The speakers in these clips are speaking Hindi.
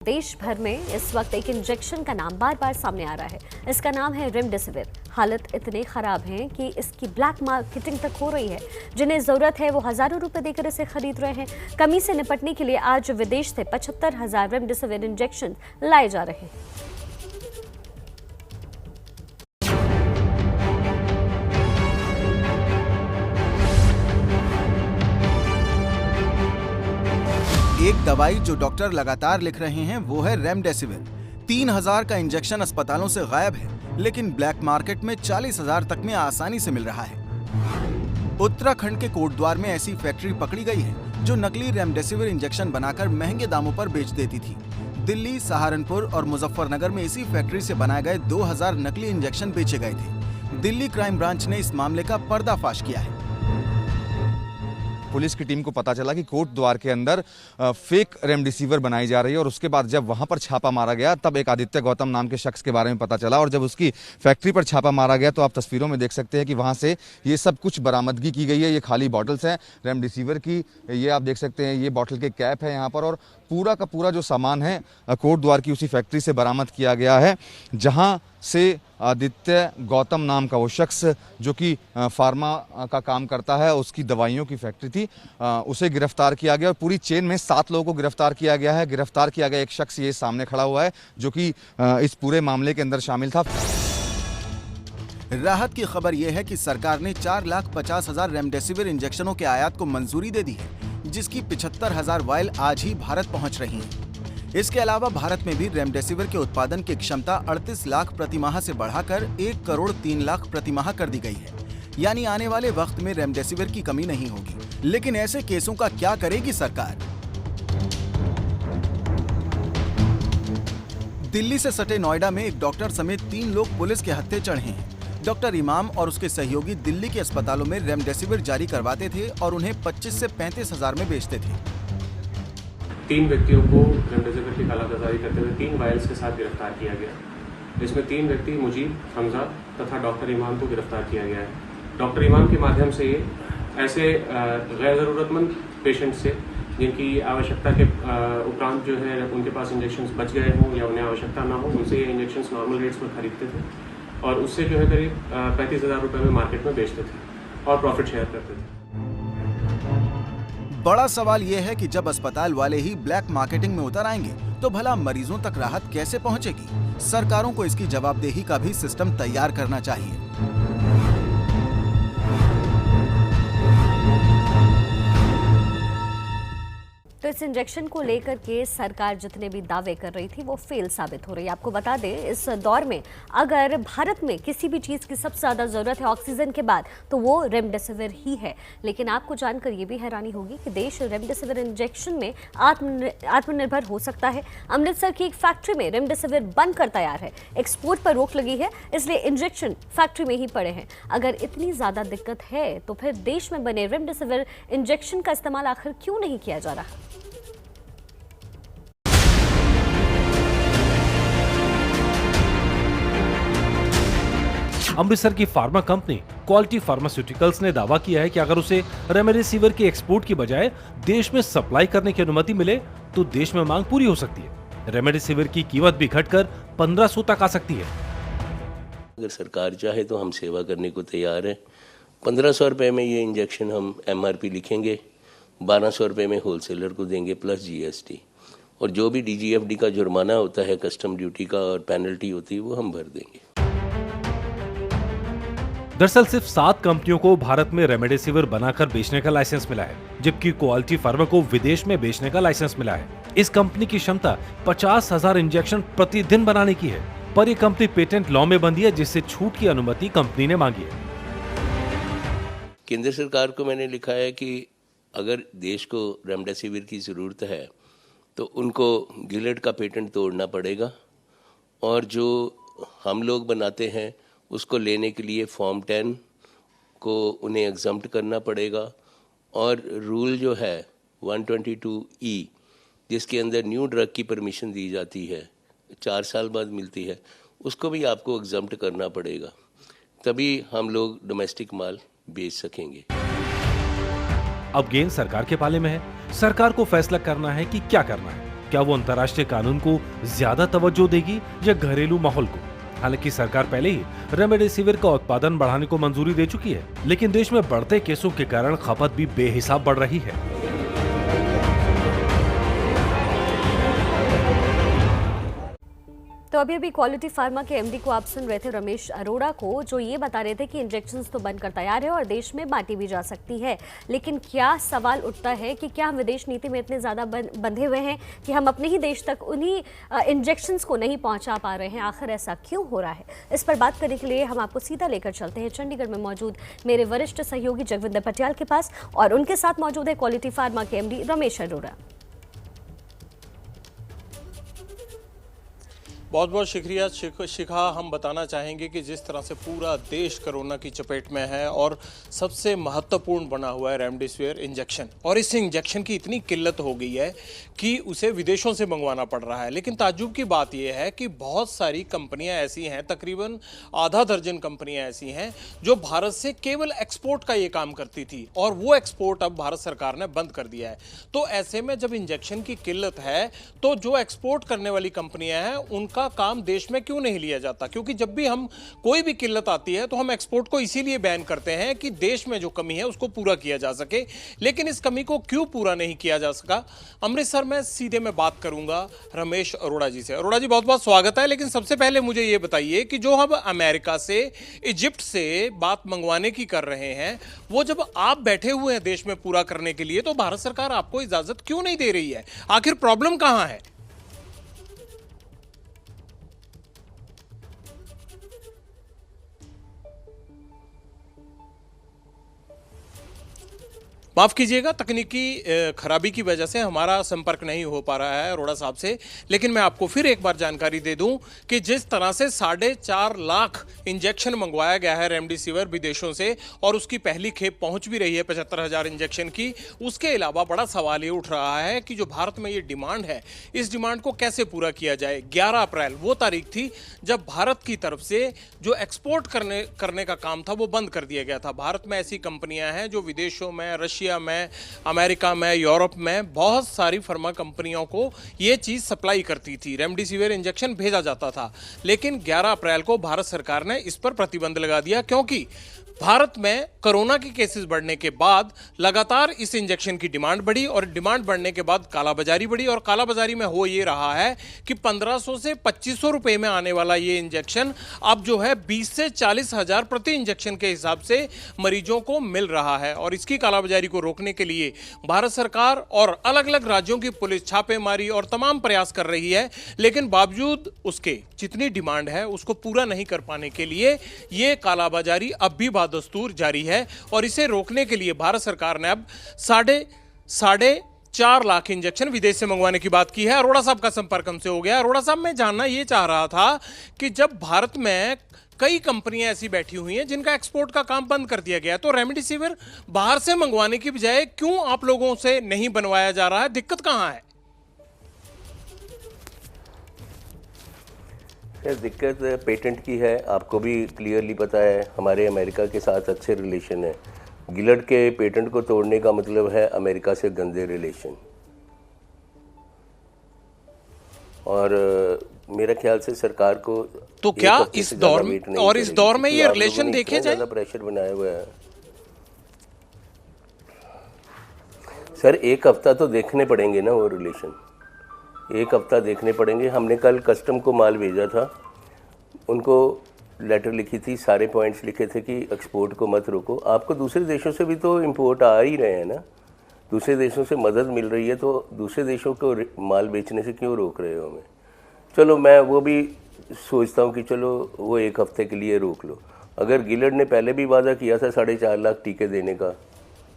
देश भर में इस वक्त एक इंजेक्शन का नाम बार बार सामने आ रहा है। इसका नाम है रेमडेसिविर। हालत इतने खराब है कि इसकी ब्लैक मार्केटिंग तक हो रही है। जिन्हें जरूरत है वो हजारों रुपए देकर इसे खरीद रहे हैं। कमी से निपटने के लिए आज विदेश से 75,000 रेमडेसिविर इंजेक्शन लाए जा रहे हैं। एक दवाई जो डॉक्टर लगातार लिख रहे हैं वो है रेमडेसिविर। 3,000 का इंजेक्शन अस्पतालों से गायब है, लेकिन ब्लैक मार्केट में 40,000 तक में आसानी से मिल रहा है। उत्तराखंड के कोटद्वार में ऐसी फैक्ट्री पकड़ी गई है जो नकली रेमडेसिविर इंजेक्शन बनाकर महंगे दामों पर बेच देती थी। दिल्ली, सहारनपुर और मुजफ्फरनगर में इसी फैक्ट्री से बनाए गए 2,000 नकली इंजेक्शन बेचे गए थे। दिल्ली क्राइम ब्रांच ने इस मामले का पर्दाफाश किया है। पुलिस की टीम को पता चला कि कोटद्वार के अंदर फेक रेमडेसिविर बनाई जा रही है और उसके बाद जब वहां पर छापा मारा गया तब एक आदित्य गौतम नाम के शख्स के बारे में पता चला और जब उसकी फैक्ट्री पर छापा मारा गया तो आप तस्वीरों में देख सकते हैं कि वहां से ये सब कुछ बरामदगी की गई है। ये खाली बॉटल्स हैं रेमडेसिविर की, ये आप देख सकते हैं, ये बॉटल के कैप है यहाँ पर और पूरा का पूरा जो सामान है कोटद्वार की उसी फैक्ट्री से बरामद किया गया है जहां से आदित्य गौतम नाम का वो शख्स जो कि फार्मा का काम करता है, उसकी दवाइयों की फैक्ट्री थी, उसे गिरफ्तार किया गया और पूरी चेन में 7 लोगों को गिरफ्तार किया गया है। गिरफ्तार किया गया एक शख्स ये सामने खड़ा हुआ है जो कि इस पूरे मामले के अंदर शामिल था। राहत की खबर यह है कि सरकार ने 4,50,000 रेमडेसिविर इंजेक्शनों के आयात को मंजूरी दे दी है, जिसकी 75,000 वायल आज ही भारत पहुंच रही हैं। इसके अलावा भारत में भी रेमडेसिविर के उत्पादन की क्षमता 38 लाख प्रति माह से बढ़ाकर 1 करोड़ 3 लाख प्रति माह कर दी गई है। यानी आने वाले वक्त में रेमडेसिविर की कमी नहीं होगी। लेकिन ऐसे केसों का क्या करेगी सरकार? दिल्ली से सटे नोएडा में एक डॉक्टर समेत 3 लोग पुलिस के हत्थे चढ़े हैं। डॉक्टर इमाम और उसके सहयोगी दिल्ली के अस्पतालों में रेमडेसिविर जारी करवाते थे और उन्हें 25 से 35,000 में बेचते थे। 3 व्यक्तियों को रेमडेसिविर की कालाबाजारी करते हुए 3 वायल्स के साथ गिरफ्तार किया गया। इसमें 3 व्यक्ति मुजीब, हमजा तथा डॉक्टर इमाम को गिरफ्तार किया गया है। डॉक्टर इमाम के माध्यम से ये ऐसे गैर ज़रूरतमंद पेशेंट से जिनकी आवश्यकता के उपरांत जो है उनके पास इंजेक्शन बच गए हों या उन्हें आवश्यकता ना हो, उनसे ये इंजेक्शन नॉर्मल रेट्स पर खरीदते थे और उससे जो है करीब 35,000 रुपये में मार्केट में बेचते थे और प्रॉफिट शेयर करते थे। बड़ा सवाल यह है कि जब अस्पताल वाले ही ब्लैक मार्केटिंग में उतर आएंगे तो भला मरीजों तक राहत कैसे पहुंचेगी? सरकारों को इसकी जवाबदेही का भी सिस्टम तैयार करना चाहिए। तो इस इंजेक्शन को लेकर के सरकार जितने भी दावे कर रही थी वो फेल साबित हो रही है। आपको बता दें, इस दौर में अगर भारत में किसी भी चीज़ की सबसे ज़्यादा ज़रूरत है ऑक्सीजन के बाद तो वो रेमडेसिविर ही है। लेकिन आपको जानकर ये भी हैरानी होगी कि देश रेमडेसिविर इंजेक्शन में आत्मनिर्भर हो सकता है। अमृतसर की एक फैक्ट्री में रेमडेसिविर बनकर तैयार है। एक्सपोर्ट पर रोक लगी है, इसलिए इंजेक्शन फैक्ट्री में ही पड़े हैं। अगर इतनी ज़्यादा दिक्कत है तो फिर देश में बने रेमडेसिविर इंजेक्शन का इस्तेमाल आखिर क्यों नहीं किया जा रहा? अमृतसर की फार्मा कंपनी क्वालिटी फार्मास्यूटिकल्स ने दावा किया है कि अगर उसे रेमडेसिविर के एक्सपोर्ट की बजाय देश में सप्लाई करने की अनुमति मिले तो देश में मांग पूरी हो सकती है। रेमडेसिविर की कीमत भी घटकर 1,500 तक आ सकती है। अगर सरकार चाहे तो हम सेवा करने को तैयार हैं। 1,500 रुपए में ये इंजेक्शन हम MRP लिखेंगे, 1,200 रुपए में होलसेलर को देंगे प्लस GST, और जो भी DGFD का जुर्माना होता है, कस्टम ड्यूटी का और पेनल्टी होती है, वो हम भर देंगे। दरअसल सिर्फ 7 कंपनियों को भारत में रेमडेसिविर बनाकर बेचने का लाइसेंस मिला है, जबकि क्वालिटी फार्मा को विदेश में बेचने का लाइसेंस मिला है। इस कंपनी की क्षमता 50,000 इंजेक्शन प्रतिदिन बनाने की है, पर यह कंपनी पेटेंट लॉ में बंधी है, जिससे छूट की अनुमति कंपनी ने मांगी है। केंद्र सरकार को मैंने लिखा है कि अगर देश को रेमडेसिविर की जरूरत है तो उनको गिलेड का पेटेंट तोड़ना पड़ेगा और जो हम लोग बनाते हैं उसको लेने के लिए फॉर्म 10 को उन्हें एग्जम्प्ट करना पड़ेगा और रूल जो है 122E जिसके अंदर न्यू ड्रग की परमिशन दी जाती है, 4 साल बाद मिलती है, उसको भी आपको एग्जम्प्ट करना पड़ेगा, तभी हम लोग डोमेस्टिक माल बेच सकेंगे। अब गेंद सरकार के पाले में है। सरकार को फैसला करना है कि क्या करना है। क्या वो अंतर्राष्ट्रीय कानून को ज्यादा तवज्जो देगी या घरेलू माहौल को? हालांकि सरकार पहले ही रेमडेसिविर का उत्पादन बढ़ाने को मंजूरी दे चुकी है, लेकिन देश में बढ़ते केसों के कारण खपत भी बेहिसाब बढ़ रही है। तो अभी क्वालिटी फार्मा के एमडी को आप सुन रहे थे, रमेश अरोड़ा को, जो ये बता रहे थे कि इंजेक्शंस तो बनकर तैयार है और देश में बांटी भी जा सकती है। लेकिन क्या सवाल उठता है कि क्या हम विदेश नीति में इतने ज़्यादा बंधे हुए हैं कि हम अपने ही देश तक उन्हीं इंजेक्शंस को नहीं पहुंचा पा रहे हैं? आखिर ऐसा क्यों हो रहा है? इस पर बात करने के लिए हम आपको सीधा लेकर चलते हैं चंडीगढ़ में मौजूद मेरे वरिष्ठ सहयोगी जगविंदर पटियाल के पास, और उनके साथ मौजूद है क्वालिटी फार्मा के एमडी रमेश अरोड़ा। बहुत बहुत शुक्रिया शिखा। हम बताना चाहेंगे कि जिस तरह से पूरा देश कोरोना की चपेट में है और सबसे महत्वपूर्ण बना हुआ है रेमडेसिविर इंजेक्शन, और इस इंजेक्शन की इतनी किल्लत हो गई है कि उसे विदेशों से मंगवाना पड़ रहा है। लेकिन ताज्जुब की बात यह है कि बहुत सारी कंपनियां ऐसी हैं, तकरीबन आधा दर्जन कंपनियां ऐसी हैं जो भारत से केवल एक्सपोर्ट का ये काम करती थी, और वो एक्सपोर्ट अब भारत सरकार ने बंद कर दिया है। तो ऐसे में जब इंजेक्शन की किल्लत है तो जो एक्सपोर्ट करने वाली कंपनियां हैं उनका काम देश में क्यों नहीं लिया जाता? क्योंकि जब भी हम कोई भी किल्लत आती है तो हम एक्सपोर्ट को इसीलिए बैन करते हैं कि देश में जो कमी है उसको पूरा किया जा सके। लेकिन इस कमी को क्यों पूरा नहीं किया जा सका? अमृतसर में सीधे मैं बात करूंगा रमेश अरोड़ा जी से। अरोड़ा जी, बहुत बहुत स्वागत है। लेकिन सबसे पहले मुझे ये बताइए कि जो हम अमेरिका से, इजिप्ट से बात मंगवाने की कर रहे हैं, वो जब आप बैठे हुए हैं देश में पूरा करने के लिए, तो भारत सरकार आपको इजाजत क्यों नहीं दे रही है? आखिर प्रॉब्लम कहां है? माफ़ कीजिएगा, तकनीकी खराबी की वजह से हमारा संपर्क नहीं हो पा रहा है अरोड़ा साहब से। लेकिन मैं आपको फिर एक बार जानकारी दे दूं कि जिस तरह से 4.5 लाख इंजेक्शन मंगवाया गया है रेमडेसिविर विदेशों से, और उसकी पहली खेप पहुंच भी रही है 75,000 इंजेक्शन की, उसके अलावा बड़ा सवाल ये उठ रहा है कि जो भारत में ये डिमांड है, इस डिमांड को कैसे पूरा किया जाए। 11 अप्रैल वो तारीख थी जब भारत की तरफ से जो एक्सपोर्ट करने का काम था वो बंद कर दिया गया था। भारत में ऐसी कंपनियां हैं जो विदेशों में, रशिया में, अमेरिका में, यूरोप में बहुत सारी फार्मा कंपनियों को ये चीज़ सप्लाई करती थी, रेमडेसिविर इंजेक्शन भेजा जाता था। लेकिन 11 अप्रैल को भारत सरकार ने इस पर प्रतिबंध लगा दिया, क्योंकि भारत में कोरोना के केसेस बढ़ने के बाद लगातार इस इंजेक्शन की डिमांड बढ़ी, और डिमांड बढ़ने के बाद कालाबाजारी बढ़ी। और कालाबाजारी में हो ये रहा है कि 1500 से 2500 रुपए में आने वाला ये इंजेक्शन अब जो है 20 से 40 हजार प्रति इंजेक्शन के हिसाब से मरीजों को मिल रहा है। और इसकी कालाबाजारी को रोकने के लिए भारत सरकार और अलग अलग राज्यों की पुलिस छापेमारी और तमाम प्रयास कर रही है। लेकिन बावजूद उसके जितनी डिमांड है उसको पूरा नहीं कर पाने के लिए ये कालाबाजारी अब भी दस्तूर जारी है, और इसे रोकने के लिए भारत सरकार ने अब 4.5 लाख इंजेक्शन विदेश से मंगवाने की बात की है। अरोड़ा साहब का संपर्क हमसे हो गया। अरोड़ा साहब, मैं जानना ये चाह रहा था कि जब भारत में कई कंपनियां ऐसी बैठी हुई हैं जिनका एक्सपोर्ट का काम बंद कर दिया गया, तो रेमडेसिविर बाहर से मंगवाने की बजाय क्यों आप लोगों से नहीं बनवाया जा रहा है? दिक्कत कहां है? सर, दिक्कत पेटेंट की है, आपको भी क्लियरली पता है। हमारे अमेरिका के साथ अच्छे रिलेशन है। गिलड के पेटेंट को तोड़ने का मतलब है अमेरिका से गंदे रिलेशन। और मेरे ख्याल से सरकार को तो क्या इस दौर में, और इस दौर में ये रिलेशन देखे जाए, प्रेशर बनाया हुआ है। सर, एक हफ्ता तो देखने पड़ेंगे ना वो रिलेशन, एक हफ्ता देखने पड़ेंगे। हमने कल कस्टम को माल भेजा था, उनको लेटर लिखी थी, सारे पॉइंट्स लिखे थे कि एक्सपोर्ट को मत रोको। आपको दूसरे देशों से भी तो इंपोर्ट आ ही रहे हैं ना, दूसरे देशों से मदद मिल रही है, तो दूसरे देशों को माल बेचने से क्यों रोक रहे हो हमें? चलो, मैं वो भी सोचता हूँ कि चलो वो एक हफ्ते के लिए रोक लो। अगर गिलड ने पहले भी वादा किया था 4.5 लाख टीके देने का,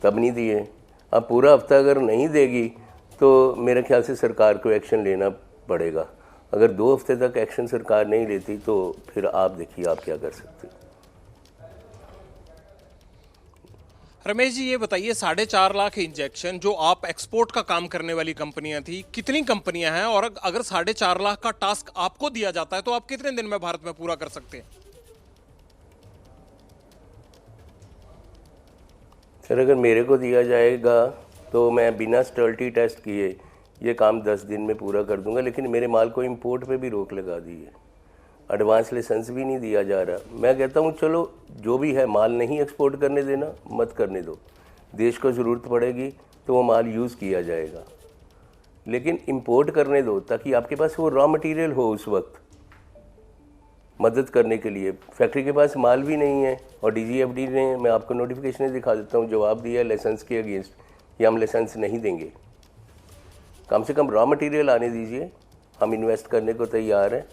तब नहीं दिए। अब पूरा हफ्ता अगर नहीं देगी तो मेरे ख्याल से सरकार को एक्शन लेना पड़ेगा। अगर 2 हफ्ते तक एक्शन सरकार नहीं लेती तो फिर आप देखिए आप क्या कर सकते हैं। रमेश जी, ये बताइए, 4.5 लाख इंजेक्शन जो आप एक्सपोर्ट का काम करने वाली कंपनियां थी, कितनी कंपनियां हैं? और अगर 4.5 लाख का टास्क आपको दिया जाता है तो आप कितने दिन में भारत में पूरा कर सकते हैं? सर, अगर मेरे को दिया जाएगा तो मैं बिना स्टर्लिटी टेस्ट किए ये काम 10 दिन में पूरा कर दूंगा, लेकिन मेरे माल को इंपोर्ट पे भी रोक लगा दी है, एडवांस लाइसेंस भी नहीं दिया जा रहा। मैं कहता हूँ चलो जो भी है, माल नहीं एक्सपोर्ट करने देना, मत करने दो, देश को ज़रूरत पड़ेगी तो वो माल यूज़ किया जाएगा, लेकिन इंपोर्ट करने दो ताकि आपके पास वो रॉ मटेरियल हो उस वक्त मदद करने के लिए। फैक्ट्री के पास माल भी नहीं है और DGFT ने, मैं आपको नोटिफिकेशन दिखा देता हूँ, जवाब दिया है लाइसेंस के अगेंस्ट कि हम लाइसेंस नहीं देंगे। कम से कम रॉ मटेरियल आने दीजिए, हम इन्वेस्ट करने को तैयार हैं।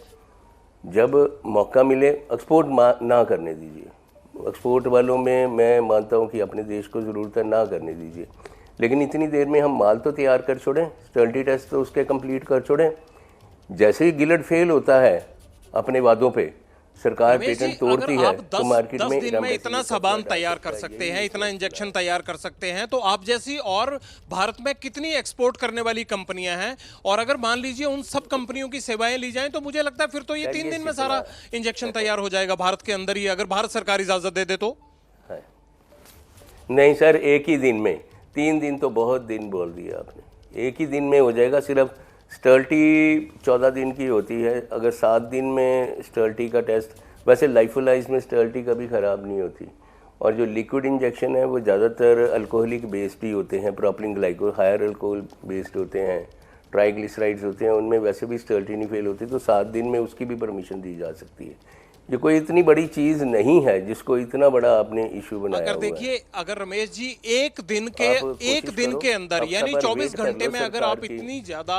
जब मौका मिले एक्सपोर्ट ना करने दीजिए। एक्सपोर्ट वालों में मैं मानता हूँ कि अपने देश को ज़रूरत है, ना करने दीजिए, लेकिन इतनी देर में हम माल तो तैयार कर छोड़ें, स्टर्टी टेस्ट तो उसके कंप्लीट कर छोड़ें। जैसे ही गिलट फेल होता है अपने वादों पे, सरकार पेटेंट तोड़ती है, तो मार्केट में 10 दिन में इतना सामान तैयार कर सकते हैं, इतना इंजेक्शन तैयार कर सकते हैं, तो आप जैसी और भारत में कितनी एक्सपोर्ट करने वाली कंपनियां हैं, और अगर मान लीजिए उन सब कंपनियों की सेवाएं ली जाएं, तो मुझे लगता है फिर तो ये 3 दिन में सारा इंजेक्शन तैयार हो जाएगा भारत के अंदर ही, अगर भारत सरकार इजाजत दे दे तो। नहीं सर, एक ही दिन में, 3 दिन तो बहुत दिन बोल दिया आपने, एक ही दिन में हो जाएगा। सिर्फ स्टर्टी 14 दिन की होती है, अगर 7 दिन में स्टर्टी का टेस्ट, वैसे लाइफोलाइज में स्टर्टी कभी ख़राब नहीं होती, और जो लिक्विड इंजेक्शन है वो ज़्यादातर अल्कोहलिक बेस्ड ही होते हैं, propylene glycol higher alcohol based होते हैं, ट्राइग्लिसराइड्स होते हैं, उनमें वैसे भी स्टर्टी नहीं फेल होती, तो 7 दिन में उसकी भी परमिशन दी जा सकती है। ये कोई इतनी बड़ी चीज़ नहीं है जिसको इतना बड़ा आपने इशू बनाया। अगर देखिए, अगर रमेश जी एक दिन के अंदर यानी 24 घंटे में अगर आप इतनी ज्यादा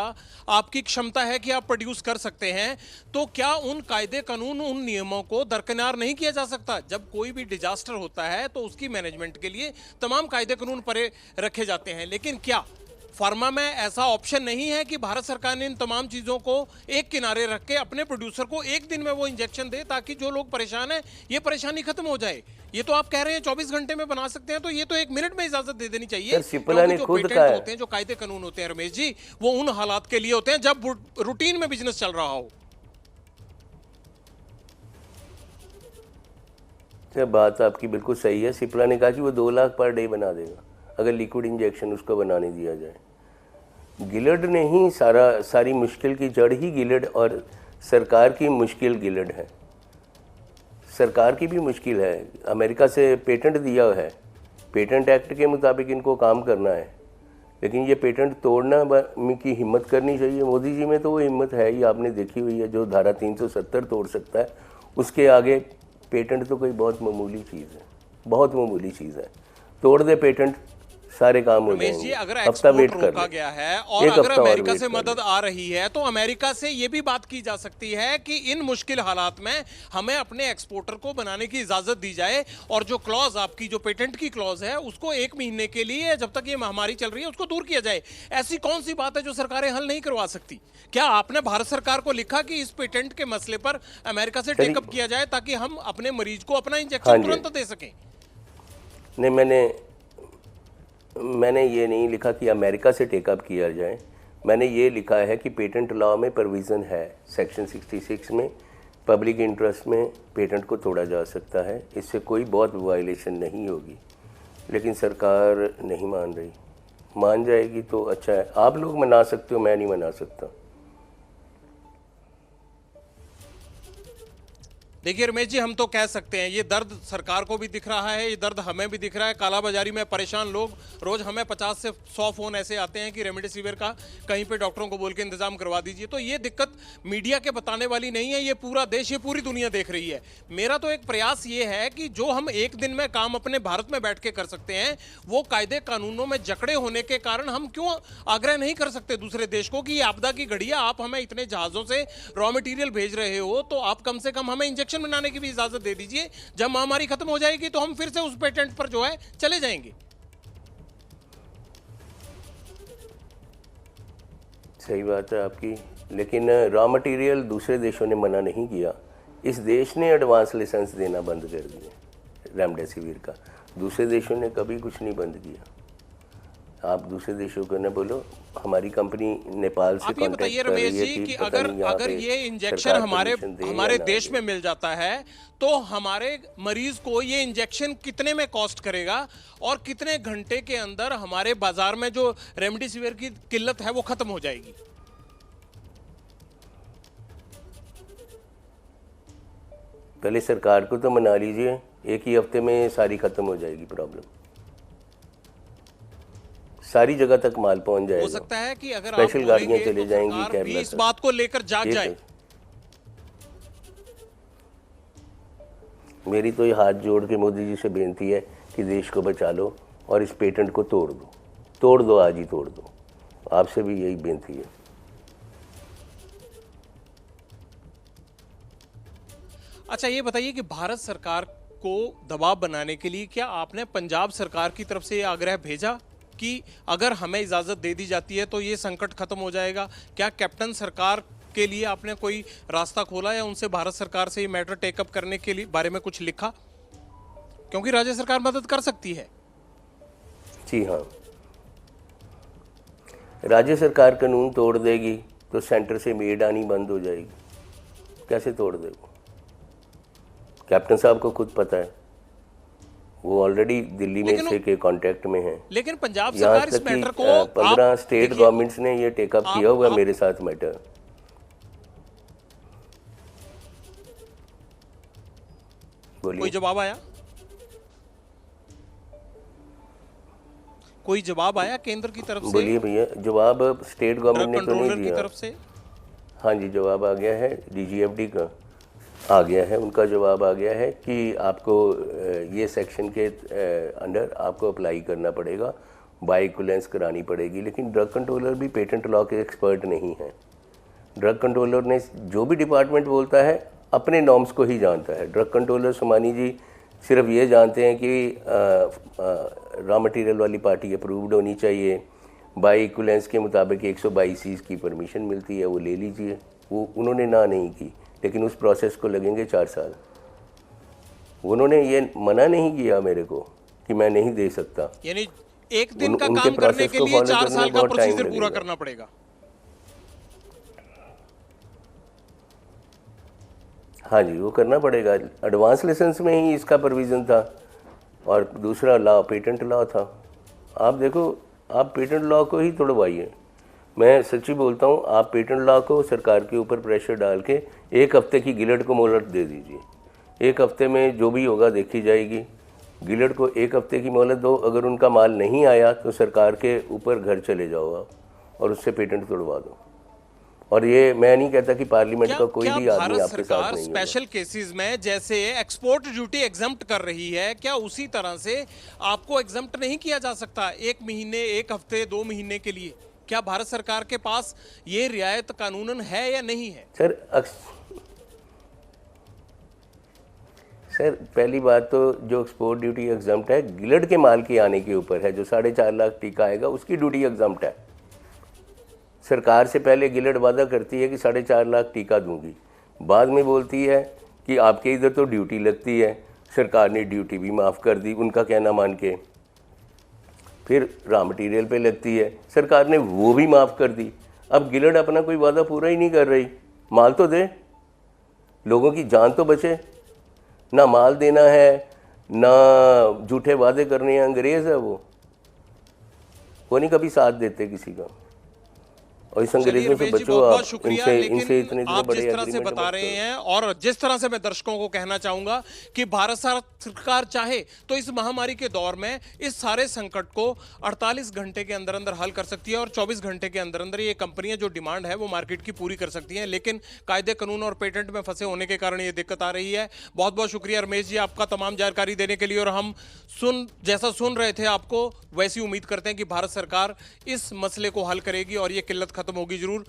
आपकी क्षमता है कि आप प्रोड्यूस कर सकते हैं, तो क्या उन कायदे कानून, उन नियमों को दरकिनार नहीं किया जा सकता? जब कोई भी डिजास्टर होता है तो उसकी मैनेजमेंट के लिए तमाम कायदे कानून परे रखे जाते हैं, लेकिन क्या फार्मा में ऐसा ऑप्शन नहीं है कि भारत सरकार ने इन तमाम चीजों को एक किनारे रख के अपने प्रोड्यूसर को एक दिन में वो इंजेक्शन दे, ताकि जो लोग परेशान हैं ये परेशानी खत्म हो जाए? ये तो आप कह रहे हैं 24 घंटे में बना सकते हैं, तो ये तो 1 मिनट में इजाजत दे देनी चाहिए। जो पेटेंट होते हैं, जो कायदे कानून होते हैं रमेश जी, वो उन हालात के लिए होते हैं जब रूटीन में बिजनेस चल रहा हो। बात आपकी बिल्कुल सही है। सिप्ला ने कहा कि वो 2 लाख पर डे बना देगा अगर लिक्विड इंजेक्शन उसको बनाने दिया जाए। गिलड ने ही सारी मुश्किल की जड़ ही गिलड, और सरकार की मुश्किल गिलड है। सरकार की भी मुश्किल है, अमेरिका से पेटेंट दिया है, पेटेंट एक्ट के मुताबिक इनको काम करना है, लेकिन ये पेटेंट तोड़ना की हिम्मत करनी चाहिए। मोदी जी में तो वो हिम्मत है ही, आपने देखी हुई है, जो धारा 370 तोड़ सकता है, उसके आगे पेटेंट तो कोई बहुत मामूली चीज़ है, बहुत मामूली चीज़ है। तोड़ दे पेटेंट, सारे काम हो जाएंगे। अगर एक्सपोर्ट रोका गया है और अगर अमेरिका से मदद आ रही है, तो अमेरिका से ये भी बात की जा सकती है कि इन मुश्किल हालात में हमें अपने एक्सपोर्टर को बनाने की इजाजत दी जाए, और जो क्लॉज आपकी जो पेटेंट की क्लॉज है उसको 1 महीने के लिए, जब तक ये महामारी चल रही है, उसको दूर किया जाए। ऐसी कौन सी बात है जो सरकारें हल नहीं करवा सकती? क्या आपने भारत सरकार को लिखा कि इस पेटेंट के मसले पर अमेरिका से टेकअप किया जाए ताकि हम अपने मरीज को अपना इंजेक्शन तुरंत दे सकें? नहीं, मैंने ये नहीं लिखा कि अमेरिका से टेकअप किया जाए। मैंने ये लिखा है कि पेटेंट लॉ में प्रोविज़न है, सेक्शन 66 में, पब्लिक इंटरेस्ट में पेटेंट को तोड़ा जा सकता है, इससे कोई बहुत वायलेशन नहीं होगी। लेकिन सरकार नहीं मान रही। मान जाएगी तो अच्छा है, आप लोग मना सकते हो, मैं नहीं मना सकता। देखिए रमेश जी, हम तो कह सकते हैं ये दर्द सरकार को भी दिख रहा है, ये दर्द हमें भी दिख रहा है। कालाबाजारी में परेशान लोग, रोज हमें 50 से 100 फोन ऐसे आते हैं कि रेमडेसिविर का कहीं पे डॉक्टरों को बोल के इंतजाम करवा दीजिए। तो ये दिक्कत मीडिया के बताने वाली नहीं है, ये पूरा देश, ये पूरी दुनिया देख रही है। मेरा तो एक प्रयास ये है कि जो हम एक दिन में काम अपने भारत में बैठ के कर सकते हैं, वो कायदे कानूनों में जकड़े होने के कारण हम क्यों आग्रह नहीं कर सकते दूसरे देश को कि ये आपदा की घड़ी है, आप हमें इतने जहाजों से रॉ मटीरियल भेज रहे हो, तो आप कम से कम हमें इंजेक्शन बनाने की भी इजाजत दे दीजिए। जब महामारी खत्म हो जाएगी तो हम फिर से उस पेटेंट पर जो है चले जाएंगे। सही बात है आपकी, लेकिन रॉ मटेरियल दूसरे देशों ने मना नहीं किया। इस देश ने एडवांस लाइसेंस देना बंद कर दिया रेमडेसिविर का, दूसरे देशों ने कभी कुछ नहीं बंद किया। आप दूसरे देशों को न बोलो, हमारी कंपनी नेपाल से आप ये बताइए रमेश जी कि अगर ये इंजेक्शन हमारे देश में मिल जाता है तो हमारे मरीज को ये इंजेक्शन कितने में कॉस्ट करेगा और कितने घंटे के अंदर हमारे बाजार में जो रेमडेसिविर की किल्लत है वो खत्म हो जाएगी? पहले सरकार को तो मना लीजिए, एक ही हफ्ते में सारी खत्म हो जाएगी प्रॉब्लम, सारी जगह तक माल पहुंच जाएगा। हो सकता है कि अगर स्पेशल गाड़ियां चले जाएंगी, सरकार भी इस बात को लेकर जाग जाए। मेरी तो ये हाथ जोड़ के मोदी जी से बेनती है कि देश को बचा लो और इस पेटेंट को तोड़ दो, आज ही तोड़ दो। आपसे भी यही बेनती है। अच्छा, ये बताइए कि भारत सरकार को दबाव बनाने के लिए क्या आपने पंजाब सरकार की तरफ से ये आग्रह भेजा कि अगर हमें इजाजत दे दी जाती है तो ये संकट खत्म हो जाएगा? क्या कैप्टन सरकार के लिए आपने कोई रास्ता खोला या उनसे भारत सरकार से ये मैटर टेकअप करने के लिए बारे में कुछ लिखा? क्योंकि राज्य सरकार मदद कर सकती है। जी हाँ, राज्य सरकार कानून तोड़ देगी तो सेंटर से मेड आनी बंद हो जाएगी। कैसे तोड़ देगी? कैप्टन साहब को खुद पता है, वो ऑलरेडी दिल्ली में से के कांटेक्ट में हैं। लेकिन पंजाब सरकार इस मैटर को 15 स्टेट गवर्नमेंट्स ने ये टेकअप किया हुआ मेरे साथ मैटर। कोई जवाब आया? कोई जवाब आया केंद्र की तरफ से? बोलिए भैया, जवाब स्टेट गवर्नमेंट ने तो नहीं दिया। की तरफ से हाँ जी, जवाब आ गया है, डीजीएफडी का आ गया है, उनका जवाब आ गया है कि आपको ये सेक्शन के अंडर आपको अप्लाई करना पड़ेगा, बाइकुलेंस करानी पड़ेगी। लेकिन ड्रग कंट्रोलर भी पेटेंट लॉ के एक्सपर्ट नहीं है। ड्रग कंट्रोलर ने जो भी डिपार्टमेंट बोलता है अपने नॉर्म्स को ही जानता है। ड्रग कंट्रोलर सोमानी जी सिर्फ ये जानते हैं कि रॉ मटेरियल वाली पार्टी अप्रूव्ड होनी चाहिए, बाइकुलेंस के मुताबिक 122 चीज़ की परमिशन मिलती है, वो ले लीजिए। वो उन्होंने ना नहीं की, लेकिन उस प्रोसेस को लगेंगे 4 साल। उन्होंने ये मना नहीं किया मेरे को कि मैं नहीं दे सकता। यानी एक दिन का काम करने के लिए 4 साल का प्रोसीजर पूरा करना पड़ेगा। हाँ जी, वो करना पड़ेगा। एडवांस लाइसेंस में ही इसका प्रोविज़न था और दूसरा लॉ पेटेंट लॉ था। आप देखो, आप पेटेंट लॉ को ही तोड़वाइए। मैं सच्ची बोलता हूँ, आप पेटेंट लॉ को सरकार के ऊपर प्रेशर डाल के 1 हफ्ते की गिलट को मोहलत दे दीजिए। 1 हफ्ते में जो भी होगा देखी जाएगी। गिलट को 1 हफ्ते की मोहलत दो, अगर उनका माल नहीं आया तो सरकार के ऊपर घर चले जाओ आप और उससे पेटेंट तोड़वा दो। और ये मैं नहीं कहता कि पार्लियामेंट का कोई भी आदमी आपके साथ नहीं है। स्पेशल केसेस में जैसे एक्सपोर्ट ड्यूटी एग्जम्प्ट कर रही है, क्या उसी तरह से आपको एग्जम्प्ट नहीं किया जा सकता 1 महीने, 1 हफ्ते, 2 महीने के लिए? क्या भारत सरकार के पास ये रियायत कानूनन है या नहीं है? सर पहली बात तो जो एक्सपोर्ट ड्यूटी एग्जम्प्ट है गिलट के माल के आने के ऊपर है। जो 4.5 लाख टीका आएगा उसकी ड्यूटी एग्जम्प्ट है। सरकार से पहले गिलट वादा करती है कि 4.5 लाख टीका दूंगी, बाद में बोलती है कि आपके इधर तो ड्यूटी लगती है। सरकार ने ड्यूटी भी माफ़ कर दी उनका कहना मान के। फिर रॉ मटेरियल पे लगती है, सरकार ने वो भी माफ़ कर दी। अब गिलट अपना कोई वादा पूरा ही नहीं कर रही। माल तो दे, लोगों की जान तो बचे। ना माल देना है, ना झूठे वादे करने हैं। अंग्रेज़ है वो नहीं कभी साथ देते किसी का। और इस अंग्रेजों से बचो आप, इनसे इतने आप जिस तरह से बता रहे हैं और जिस तरह से मैं दर्शकों को कहना चाहूंगा कि भारत सरकार चाहे तो इस महामारी के दौर में इस सारे संकट को 48 घंटे के अंदर अंदर हल कर सकती है और 24 घंटे के अंदर अंदर ये कंपनियां जो डिमांड है वो मार्केट की पूरी कर सकती हैं। लेकिन कायदे कानून और पेटेंट में फंसे होने के कारण ये दिक्कत आ रही है। बहुत बहुत शुक्रिया रमेश जी आपका तमाम जानकारी देने के लिए। और हम जैसा सुन रहे थे आपको वैसी उम्मीद करते हैं कि भारत सरकार इस मसले को हल करेगी और ये किल्लत खत्म होगी जरूर।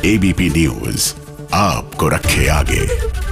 एबीपी न्यूज आपको रखे आगे।